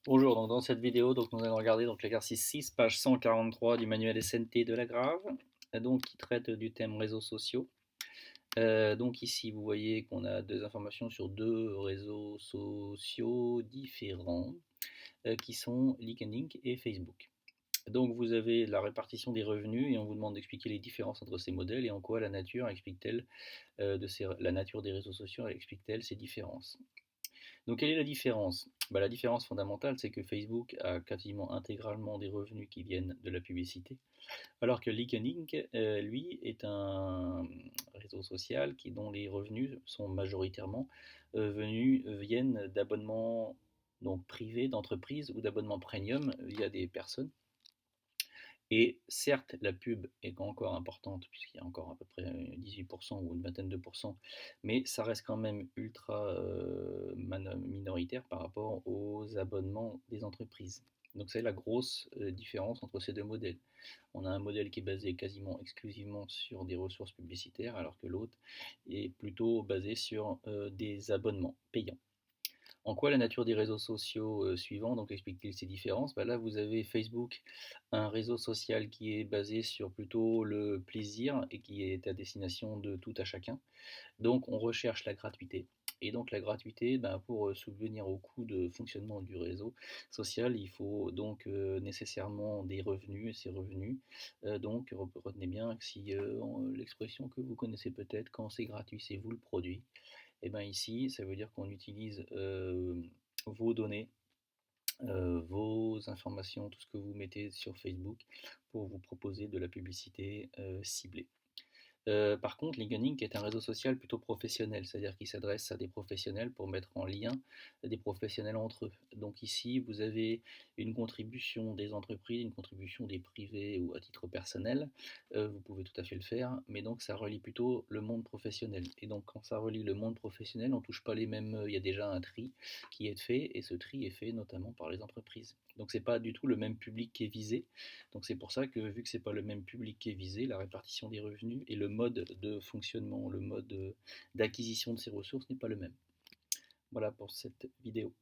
Bonjour, donc dans cette vidéo, nous allons regarder l'exercice 6, page 143 du manuel SNT de la Grave, qui traite du thème réseaux sociaux. Ici, vous voyez qu'on a des informations sur deux réseaux sociaux différents, qui sont LinkedIn et Facebook. Donc vous avez la répartition des revenus et on vous demande d'expliquer les différences entre ces modèles et en quoi la nature explique-t-elle la nature des réseaux sociaux explique-t-elle ces différences. Donc quelle est la différence? La différence fondamentale, c'est que Facebook a quasiment intégralement des revenus qui viennent de la publicité, alors que LinkedIn, lui, est un réseau social dont les revenus sont majoritairement viennent d'abonnements privés d'entreprises ou d'abonnements premium via des personnes. Et certes, la pub est encore importante, puisqu'il y a encore à peu près 18% ou une vingtaine de pourcents, mais ça reste quand même ultra minoritaire par rapport aux abonnements des entreprises. Donc c'est la grosse différence entre ces deux modèles. On a un modèle qui est basé quasiment exclusivement sur des ressources publicitaires, alors que l'autre est plutôt basé sur des abonnements payants. En quoi la nature des réseaux sociaux suivants explique-t-il ces différences? Là, vous avez Facebook, un réseau social qui est basé sur plutôt le plaisir et qui est à destination de tout à chacun. Donc, on recherche la gratuité. Et donc, la gratuité, pour subvenir au coût de fonctionnement du réseau social, il faut nécessairement des revenus. Et ces revenus, retenez bien que si l'expression que vous connaissez peut-être, quand c'est gratuit, c'est vous le produit. Et bien ici, ça veut dire qu'on utilise vos données, vos informations, tout ce que vous mettez sur Facebook pour vous proposer de la publicité ciblée. Par contre, LinkedIn est un réseau social plutôt professionnel, c'est-à-dire qu'il s'adresse à des professionnels pour mettre en lien des professionnels entre eux. Donc ici, vous avez une contribution des entreprises, une contribution des privés ou à titre personnel. Vous pouvez tout à fait le faire, mais donc ça relie plutôt le monde professionnel. Et donc quand ça relie le monde professionnel, on ne touche pas les mêmes. Il y a déjà un tri qui est fait, et ce tri est fait notamment par les entreprises. Donc c'est pas du tout le même public qui est visé. Donc c'est pour ça que vu que c'est pas le même public qui est visé, la répartition des revenus et le mode de fonctionnement, le mode d'acquisition de ces ressources n'est pas le même. Voilà pour cette vidéo.